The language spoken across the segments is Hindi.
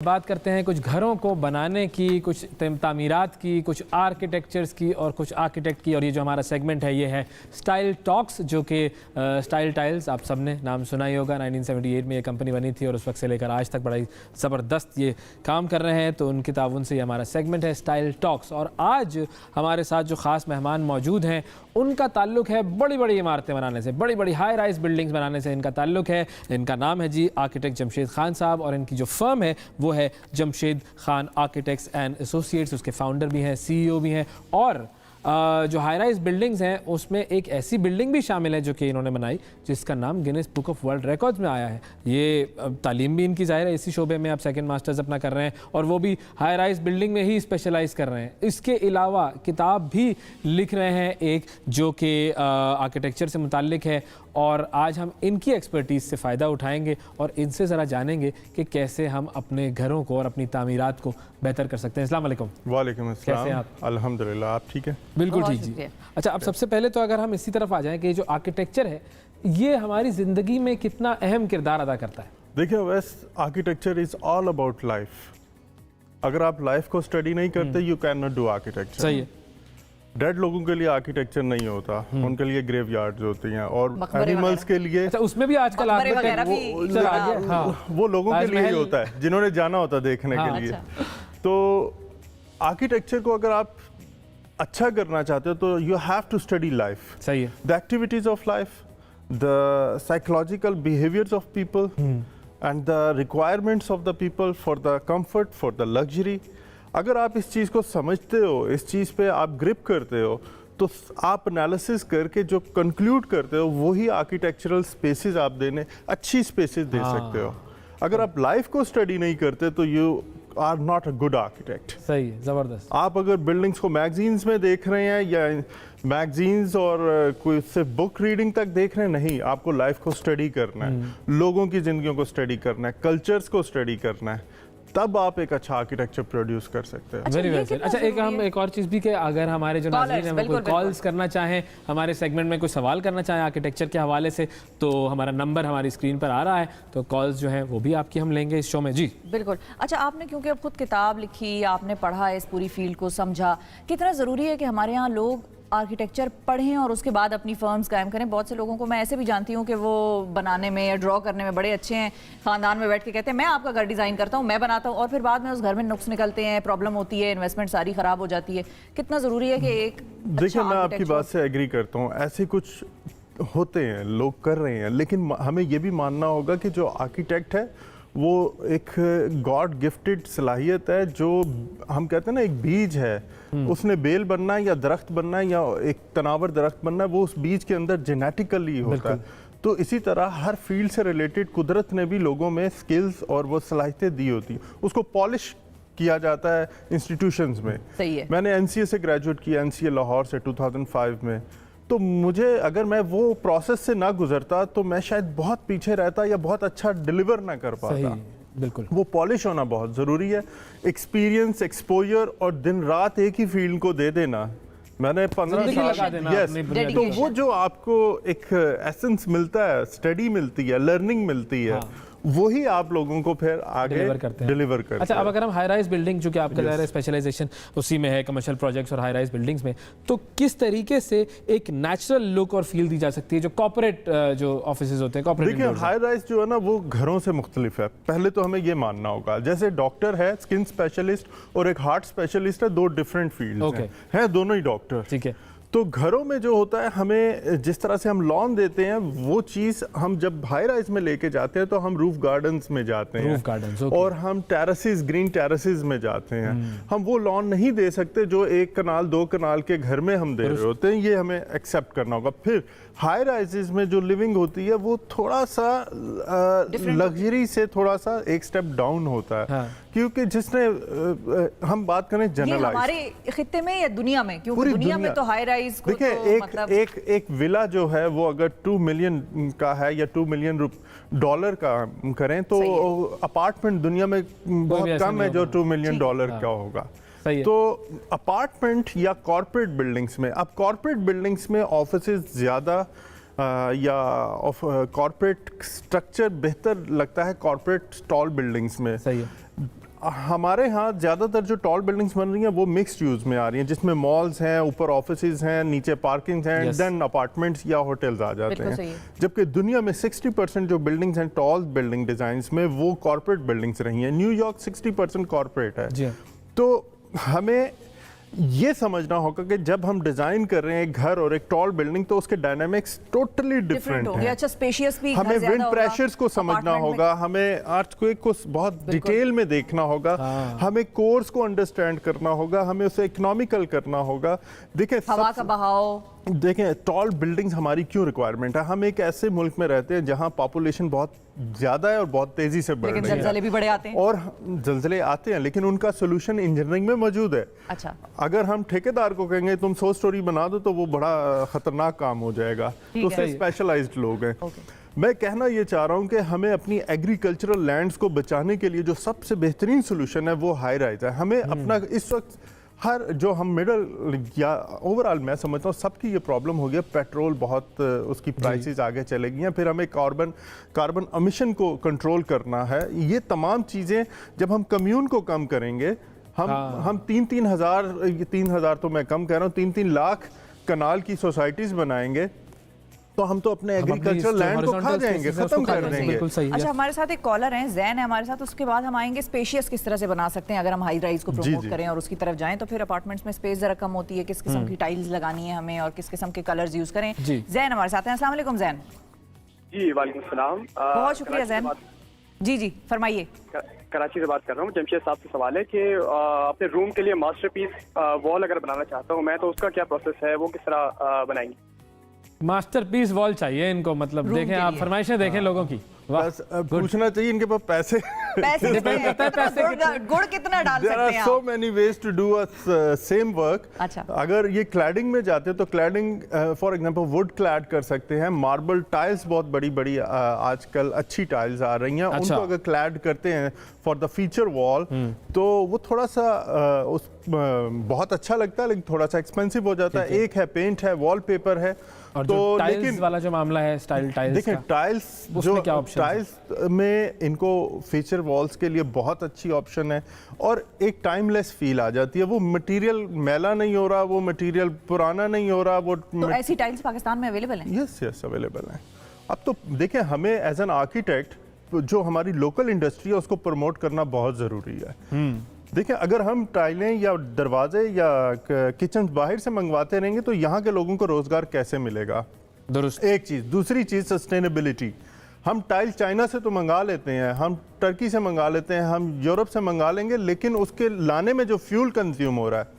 बात करते हैं कुछ घरों को बनाने की, कुछ तामीरात की, कुछ आर्किटेक्चर्स की और कुछ आर्किटेक्ट की। और ये जो हमारा सेगमेंट है ये है स्टाइल टॉक्स, जो कि स्टाइल टाइल्स, आप सबने नाम सुना ही होगा। 1978 में ये कंपनी बनी थी और उस वक्त से लेकर आज तक बड़ा ही ज़बरदस्त ये काम कर रहे हैं। तो उनके ताउन से ये हमारा सेगमेंट है स्टाइल टॉक्स। और आज हमारे साथ जो ख़ास मेहमान मौजूद हैं उनका ताल्लुक़ है बड़ी बड़ी इमारतें बनाने से, बड़ी बड़ी हाई राइज बिल्डिंग्स बनाने से इनका ताल्लुक़ है। इनका नाम है जी आर्किटेक्ट जमशेद खान साहब और इनकी जो फर्म है वो है Jamshed Khan architects and associates. उसके फाउंडर भी हैं, सीईओ भी हैं। और जो हाई राइज बिल्डिंग्स हैं उसमें एक ऐसी बिल्डिंग भी शामिल है जो कि इन्होंने बनाई जिसका नाम Guinness book of world records में आया है। ये तालीम भी इनकी ज़ाहिर है इसी शोबे में आप सेकंड मास्टर्स अपना कर रहे हैं और वो भी हाई राइज बिल्डिंग में ही स्पेशलाइज कर रहे हैं। इसके अलावा किताब भी लिख रहे हैं एक, जो कि आर्किटेक्चर से मुताल्लिक है। और आज हम इनकी एक्सपर्टीज़ से फ़ायदा उठाएंगे और इनसे ज़रा जानेंगे कि कैसे हम अपने घरों को और अपनी तामीरात को बेहतर कर सकते हैं। अस्सलाम वालेकुम। वालेकुम अस्सलाम। कैसे हैं आप? अल्हम्दुलिल्लाह, आप ठीक हैं? बिल्कुल ठीक जी। अच्छा, अब सबसे पहले तो अगर हम इसी तरफ आ जाएं कि जो आर्किटेक्चर है ये हमारी ज़िंदगी में कितना अहम किरदार अदा करता है। देखिए, वैसे architecture is all about life. अगर आप लाइफ को स्टडी नहीं करते you can not do architecture. सही है। डेड लोगों के लिए आर्किटेक्चर नहीं होता, उनके लिए ग्रेवयार्ड्स होती हैं और एनिमल्स के लिए। अच्छा, उसमें भी आजकल वो लोगों के लिए ही होता है जिन्होंने जाना होता देखने के लिए। तो आर्किटेक्चर को अगर आप अच्छा करना चाहते हो तो you have to study life. सही है। The activities of life, the psychological behaviours of people and the requirements of the people for the comfort, for the luxury. अगर आप इस चीज़ को समझते हो, इस चीज़ पे आप ग्रिप करते हो, तो आप एनालिसिस करके जो कंक्लूड करते हो वही आर्किटेक्चरल स्पेसेस आप देने, अच्छी स्पेसेस दे सकते हो। अगर आप लाइफ को स्टडी नहीं करते तो you are not a good architect. सही है, ज़बरदस्त। आप अगर बिल्डिंग्स को मैगजीन्स में देख रहे हैं या मैगजीन्स और कोई सिर्फ बुक रीडिंग तक देख रहे हैं, नहीं, आपको लाइफ को स्टडी करना है, लोगों की ज़िंदगियों को स्टडी करना है, कल्चर्स को स्टडी करना है, तब आप एक अच्छा आर्किटेक्चर प्रोड्यूस कर सकते हैं। Very well sir. अच्छा, एक और चीज़ भी कि अगर हमारे जो नाज़रीन हैं वो कोई कॉल्स करना चाहें, हमारे सेगमेंट में कोई सवाल करना चाहें आर्किटेक्चर के हवाले से, तो हमारा नंबर हमारी स्क्रीन पर आ रहा है, तो कॉल्स जो हैं वो भी आपकी हम लेंगे इस शो में। जी बिल्कुल। अच्छा, आपने क्योंकि अब खुद किताब लिखी, आपने पढ़ा इस पूरी फील्ड को, समझा कितना ज़रूरी है कि हमारे यहाँ लोग आर्किटेक्चर पढ़ें और उसके बाद अपनी फर्म्स कायम करें। बहुत से लोगों को मैं ऐसे भी जानती हूँ कि वो बनाने में या ड्रॉ करने में बड़े अच्छे हैं, ख़ानदान में बैठ के कहते हैं मैं आपका घर डिज़ाइन करता हूँ, मैं बनाता हूँ, और फिर बाद में उस घर में नुक्स निकलते हैं, प्रॉब्लम होती है, इन्वेस्टमेंट सारी ख़राब हो जाती है। कितना ज़रूरी है कि एक देखिए, मैं आपकी बात से एग्री करता हूँ, ऐसे कुछ होते हैं, लोग कर रहे हैं, लेकिन हमें ये भी मानना होगा कि जो आर्किटेक्ट है वो एक गॉड गिफ्टेड सलाहियत है। जो हम कहते हैं ना, एक बीज है, उसने बेल बनना है या दरख्त बनना है या एक तनावर दरख्त बनना है, वो उस बीज के अंदर जेनेटिकली होता है। तो इसी तरह हर फील्ड से रिलेटेड कुदरत ने भी लोगों में स्किल्स और वो सलाहियतें दी होती हैं, उसको पॉलिश किया जाता है इंस्टीट्यूशंस में। सही है। मैंने एनसीए से ग्रेजुएट किया, एनसीए लाहौर से 2005 में। तो मुझे, अगर मैं वो प्रोसेस से ना गुजरता तो मैं शायद बहुत पीछे रहता या बहुत अच्छा डिलीवर ना कर पाता। बिल्कुल। वो पॉलिश होना बहुत ज़रूरी है, एक्सपीरियंस, एक्सपोजर, और दिन रात एक ही फील्ड को दे देना। मैंने 15 साल, यस, तो वो जो आपको एक एसेंस मिलता है, स्टडी मिलती है, लर्निंग मिलती है, वही आप लोगों को फिर आगे डिलीवर करते हैं। अच्छा, अब अगर हम हाई राइज बिल्डिंग, जो कि आपका ज़ाहिर है स्पेशलाइजेशन उसी में है, कमर्शियल प्रोजेक्ट्स और हाई राइज बिल्डिंग्स में, तो किस तरीके से एक नेचुरल लुक और फील दी जा सकती है जो कॉर्पोरेट जो ऑफिसेज होते हैं, कॉर्पोरेट? देखिए, हाई राइज जो है ना वो घरों से मुख्तलिफ है। पहले तो हमें ये मानना होगा, जैसे डॉक्टर है, स्किन स्पेशलिस्ट और एक हार्ट स्पेशलिस्ट है, दो डिफरेंट फील्ड हैं, दोनों ही डॉक्टर। ठीक है। तो घरों में जो होता है, हमें जिस तरह से हम लॉन देते हैं वो चीज़ हम जब हाई राइज में लेके जाते हैं तो हम रूफ गार्डन्स में जाते हैं, और हम टेरेसेस, ग्रीन टेरेसेस में जाते हैं। हम वो लॉन नहीं दे सकते जो 1 कनाल 2 कनाल के घर में हम दे रहे होते हैं, ये हमें एक्सेप्ट करना होगा। फिर हाई राइजेस में जो लिविंग होती है वो थोड़ा सा लग्जरी से थोड़ा सा एक स्टेप डाउन होता है। क्योंकि जिसने हम बात करें जनरलाइज, हमारे खित्ते में या दुनिया में, क्योंकि दुनिया में तो हाई राइज को देखिए, तो एक विला जो है वो अगर 2 मिलियन का है या $2 मिलियन का करें तो अपार्टमेंट दुनिया में बहुत कम है जो $2 मिलियन का होगा। तो अपार्टमेंट या कॉर्पोरेट बिल्डिंग्स में, अब कॉर्पोरेट बिल्डिंग्स में ऑफिसेज ज़्यादा या कॉर्पोरेट स्ट्रक्चर बेहतर लगता है कॉर्पोरेट टॉल बिल्डिंग्स में। सही है। हमारे यहाँ ज़्यादातर जो टॉल बिल्डिंग्स बन रही हैं वो मिक्स्ड यूज़ में आ रही हैं, जिसमें मॉल्स हैं, ऊपर ऑफिसेज हैं, नीचे पार्किंग्स हैं, देन अपार्टमेंट्स या होटल्स आ जाते हैं। जबकि दुनिया में 60% जो बिल्डिंग्स हैं टॉल बिल्डिंग डिज़ाइंस में वो कॉर्पोरेट बिल्डिंग्स रही हैं। न्यूयॉर्क 60% कॉर्पोरेट है। तो हमें ये समझना होगा कि जब हम डिजाइन कर रहे हैं एक घर और एक टॉल बिल्डिंग तो उसके डायनामिक्स टोटली डिफरेंट हैं। अच्छा, स्पेशियस भी हमें विंड प्रेशर्स को समझना होगा, हमें अर्थक्वेक को बहुत डिटेल में देखना होगा, हमें कोर्स को अंडरस्टैंड करना होगा, हमें उसे इकोनॉमिकल करना होगा। देखें हवा का बहाव, देखें टॉल बिल्डिंग्स हमारी क्यों रिक्वायरमेंट है। हम एक ऐसे मुल्क में रहते हैं जहां पॉपुलेशन बहुत ज्यादा है और बहुत तेजी से बढ़ रही है, लेकिन जलजले भी बड़े आते हैं और जलजले आते हैं, लेकिन उनका सोल्यूशन इंजीनियरिंग में मौजूद है। अच्छा, अगर हम ठेकेदार को कहेंगे तुम 100 स्टोरी बना दो तो वो बड़ा खतरनाक काम हो जाएगा, तो उससे स्पेशलाइज्ड लोग हैं। मैं कहना ये चाह रहा हूँ कि हमें अपनी एग्रीकल्चरल लैंड्स को बचाने के लिए जो सबसे बेहतरीन सोल्यूशन है वो हाई राइज है। हमें अपना इस वक्त हर जो हम मिडल या ओवरऑल मैं समझता हूँ सबकी ये प्रॉब्लम हो गया, पेट्रोल बहुत उसकी प्राइसेस आगे चलेगी हैं, फिर हमें कार्बन एमिशन को कंट्रोल करना है। ये तमाम चीज़ें जब हम कम्यून को कम करेंगे, हम 3,000 तो मैं कम कह रहा हूँ, 3-3 लाख कनाल की सोसाइटीज़ बनाएंगे तो हम तो अपने एग्रीकल्चर लैंड को खा जाएंगे, खत्म कर देंगे। अच्छा, हमारे साथ एक कॉलर हैं, जैन है हमारे साथ, उसके बाद हम आएंगे स्पेशियस किस तरह से बना सकते हैं अगर हम हाई राइज को प्रमोट करें और उसकी तरफ जाएं। तो फिर अपार्टमेंट्स में स्पेस जरा कम होती है, किस किस्म की टाइल्स लगानी है हमें और किस किस्म के कलर्स यूज करें। जैन हमारे साथ हैं, अस्सलाम वालेकुम जैन। जी वालेकुम सलाम, बहुत शुक्रिया जैन। जी फरमाइए। कराची से बात कर रहा हूँ। जमशेद साहब से सवाल है कि अपने रूम के लिए मास्टरपीस वॉल अगर बनाना चाहता हूँ मैं, तो उसका क्या प्रोसेस है, वो किस तरह बनाएंगे? मास्टरपीस वॉल चाहिए इनको, मतलब देखें आप फरमाइशें देखें लोगों की। बस पूछना चाहिए इनके पास पैसे डिपेंड करता है पैसे गुड़ कितना डाल सकते हैं। so many ways to do a same work। अच्छा, अगर ये क्लैडिंग में जाते तो cladding for example would clad कर सकते हैं। मार्बल टाइल्स बहुत बड़ी आजकल अच्छी टाइल्स आ रही हैं, उनको अगर क्लैड करते हैं फॉर द फीचर वॉल तो वो थोड़ा सा बहुत अच्छा लगता है, लेकिन थोड़ा सा एक्सपेंसिव हो जाता है। एक है पेंट है, वॉलपेपर है, और तो टाइल्स वाला जो मामला है स्टाइल टाइल्स देखिए टाइल्स जो टाइल्स में इनको फीचर वॉल्स के लिए बहुत अच्छी ऑप्शन है और एक टाइमलेस फील आ जाती है। वो मटेरियल मैला नहीं हो रहा, वो मटेरियल पुराना नहीं हो रहा। वो तो ऐसी टाइल्स पाकिस्तान में अवेलेबल हैं? यस अवेलेबल हैं। अब तो देखें हमें एज एन आर्किटेक्ट जो हमारी लोकल इंडस्ट्री है उसको प्रमोट करना बहुत ज़रूरी है। देखिए अगर हम टाइलें या दरवाजे या किचन बाहर से मंगवाते रहेंगे तो यहाँ के लोगों को रोजगार कैसे मिलेगा? दुरुस्त एक चीज़। दूसरी चीज़ सस्टेनेबिलिटी। हम टाइल चाइना से तो मंगा लेते हैं, हम टर्की से मंगा लेते हैं, हम यूरोप से मंगा लेंगे, लेकिन उसके लाने में जो फ्यूल कंज्यूम हो रहा है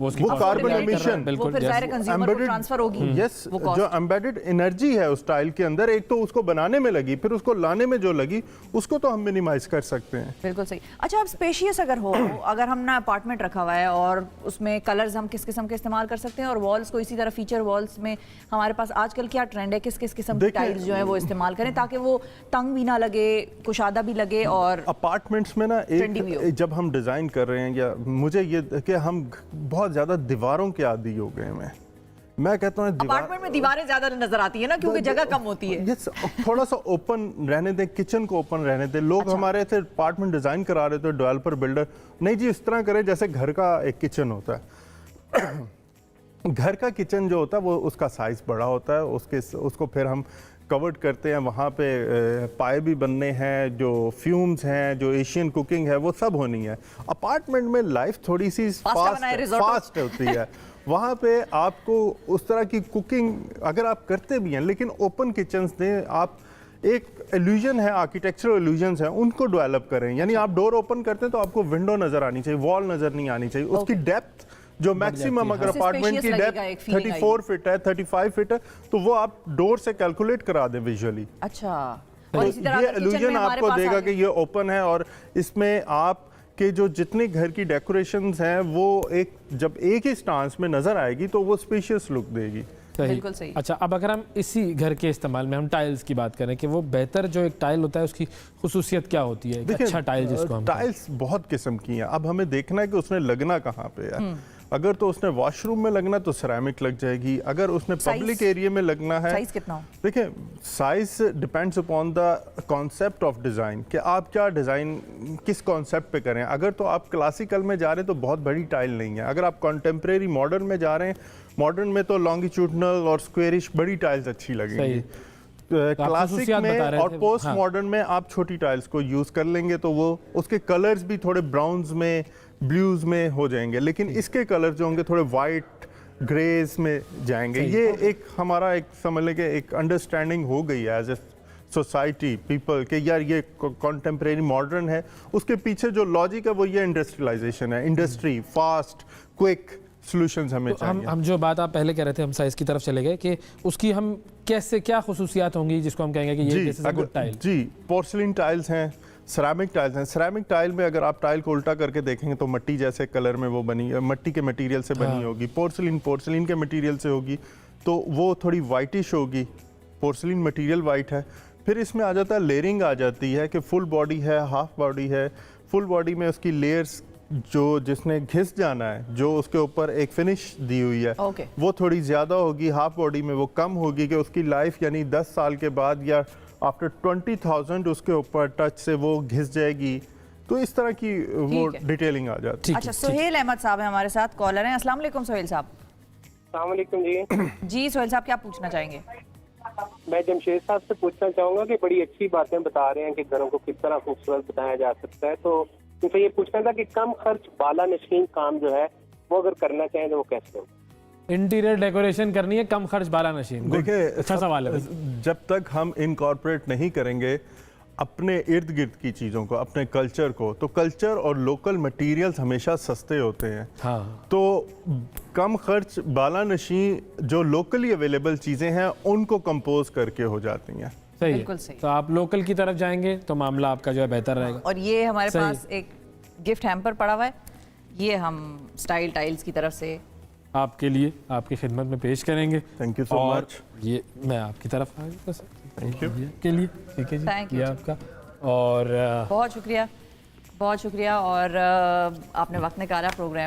वो कार्बन एमिशन ट्रांसफर होगी। यस, जो एम्बेडेड एनर्जी है उस टाइल के अंदर, एक तो उसको बनाने में लगी, फिर उसको लाने में जो लगी, उसको तो हम मिनिमाइज कर सकते हैं। बिल्कुल सही। अच्छा, अब स्पेशियस अगर हो, अगर हमने अपार्टमेंट रखा हुआ है और उसमें कलर्स हम किस किस्म के इस्तेमाल कर सकते हैं और वॉल्स को इसी तरह फीचर वॉल्स में हमारे पास आजकल क्या ट्रेंड है, किस किस किस्म की टाइल्स जो है वो इस्तेमाल करें ताकि वो तंग भी ना लगे, कुशादा भी लगे। और अपार्टमेंट्स में ना एक जब हम डिजाइन कर रहे हैं, या मुझे ये कि हम बहुत ज्यादा दीवारों के आदी हो गए हैं। मैं कहता हूँ अपार्टमेंट में दीवारें ज्यादा नजर आती है ना, क्योंकि जगह कम होती है। यस, थोड़ा सा ओपन रहने दें, किचन को ओपन रहने दें। लोग हमारे थे अपार्टमेंट डिजाइन करा रहे थे, डेवलपर बिल्डर, नहीं जी इस तरह करें जैसे घर का एक किचन होता है। घर का किचन जो होता है वो उसका साइज बड़ा होता है, उसको फिर हम कवर्ड करते हैं, वहाँ पे पाए भी बनने हैं, जो फ्यूम्स हैं, जो एशियन कुकिंग है वो सब होनी है। अपार्टमेंट में लाइफ थोड़ी सी फास्ट होती है। वहाँ पे आपको उस तरह की कुकिंग अगर आप करते भी हैं, लेकिन ओपन किचन्स दें आप, एक इल्यूजन है, आर्किटेक्चरल इल्यूजन्स हैं, उनको डेवलप करें। यानी आप डोर ओपन करते हैं तो आपको विंडो नजर आनी चाहिए, वॉल नजर नहीं आनी चाहिए। उसकी डेप्थ जो मैक्सिमम अगर अपार्टमेंट की डेप्थ 34 फीट है, 35 फीट है, तो वो आप डोर से कैलकुलेट करा दें विजुअली। अच्छा, तो ये इल्यूजन आपको देगा कि ये ओपन है और इसमें आप के जो जितने घर की डेकोरेशंस हैं वो एक जब एक ही स्टांस में नजर आएगी तो वो स्पेशियस लुक देगी। बिल्कुल सही। अच्छा, अब अगर हम इसी घर के इस्तेमाल में हम टाइल्स की बात करें कि वो बेहतर जो एक टाइल होता है उसकी खुसूसियत क्या होती है? अच्छा टाइल जिसको हम टाइल्स बहुत किस्म की हैं, अब हमें देखना है कि उसने लगना कहाँ पे है। अगर तो उसने वॉशरूम में लगना तो सिरेमिक लग जाएगी, अगर उसने पब्लिक एरिया में लगना है। साइज कितना हो? देखिए size depends upon the concept of design कि आप क्या डिज़ाइन किस कॉन्सेप्ट पे करें। अगर तो आप क्लासिकल में जा रहे हैं तो बहुत बड़ी टाइल नहीं है, अगर आप कॉन्टेम्प्रेरी मॉडर्न में जा रहे हैं, मॉडर्न में तो लॉन्गिट्यूडनल और स्क्वेरिश बड़ी टाइल्स अच्छी लगेंगी। क्लासिक में और पोस्ट मॉडर्न में आप छोटी टाइल्स को यूज़ कर लेंगे तो वो उसके कलर्स भी थोड़े ब्राउन्स में ब्लूज में हो जाएंगे, लेकिन इसके कलर जो होंगे थोड़े वाइट ग्रेज में जाएंगे। ये एक हमारा एक समझ लें कि एक अंडरस्टैंडिंग हो गई है एज ए सोसाइटी पीपल के यार ये कॉन्टेम्प्रेरी मॉडर्न है, उसके पीछे जो लॉजिक है वो ये इंडस्ट्रियलाइजेशन है, इंडस्ट्री फास्ट क्विक सॉल्यूशंस हमें तो चाहिए। हम जो बात आप पहले कह रहे थे, हम साइज की तरफ चले गए कि उसकी हम कैसे क्या खुसूसियात होंगी जिसको हम कहेंगे कि ये this is a good tile. जी पोर्सलिन टाइल्स हैं, सिरेमिक टाइल्स हैं। सिरेमिक टाइल में अगर आप टाइल को उल्टा करके देखेंगे तो मिट्टी जैसे कलर में वो बनी, मट्टी के मटेरियल से बनी होगी। पोर्सलिन के मटेरियल से होगी तो वो थोड़ी वाइटिश होगी, पोर्सलिन मटेरियल वाइट है। फिर इसमें आ जाता है लेयरिंग आ जाती है कि फुल बॉडी है हाफ बॉडी है। फुल बॉडी में उसकी लेयर्स जो जिसने घिस जाना है, जो उसके ऊपर एक फिनिश दी हुई है वो थोड़ी ज़्यादा होगी, हाफ बॉडी में वो कम होगी कि उसकी लाइफ यानी 10 साल के बाद या आफ्टर 20,000 उसके ऊपर टच से वो घिस जाएगी। तो इस तरह की वो डिटेलिंग आ जाती है। अच्छा, सुहेल अहमद साहब हैं हमारे साथ, कॉलर हैं। अस्सलाम वालेकुम सुहेल साहब। अस्सलाम वालेकुम जी। जी सुहेल साहब, क्या पूछना चाहेंगे? मैं जमशेद साहब से पूछना चाहूंगा कि बड़ी अच्छी बातें बता रहे हैं कि घरों को किस तरह खूबसूरत बनाया जा सकता है, तो मुझे ये पूछना था कि कम खर्च बाला नशीन काम जो है वो अगर करना चाहें तो वो कैसे हो? इंटीरियर डेकोरेशन करनी है कम खर्च बाला नशीन। देखिए अच्छा सवाल है। जब तक हम इनकॉर्पोरेट नहीं करेंगे अपने इर्द गिर्द की चीज़ों को, अपने कल्चर को, तो कल्चर और लोकल मटेरियल्स हमेशा सस्ते होते हैं। हाँ। तो कम खर्च बाला नशी जो लोकली अवेलेबल चीज़ें हैं उनको कंपोज करके हो जाती हैं। सही बिल्कुल है। सही। तो आप लोकल की तरफ जाएंगे तो मामला आपका जो है बेहतर रहेगा। और ये हमारे सही। पास एक गिफ्ट हैम्पर पड़ा हुआ है, ये हम स्टाइल टाइल्स की तरफ से आपके लिए आपकी खिदमत में पेश करेंगे। थैंक यू सो और मच। ये मैं आपकी तरफ आ गया सर। थैंक यू के लिए ठीक है जी। Thank you। ये आपका और बहुत शुक्रिया और आपने वक्त निकाला प्रोग्राम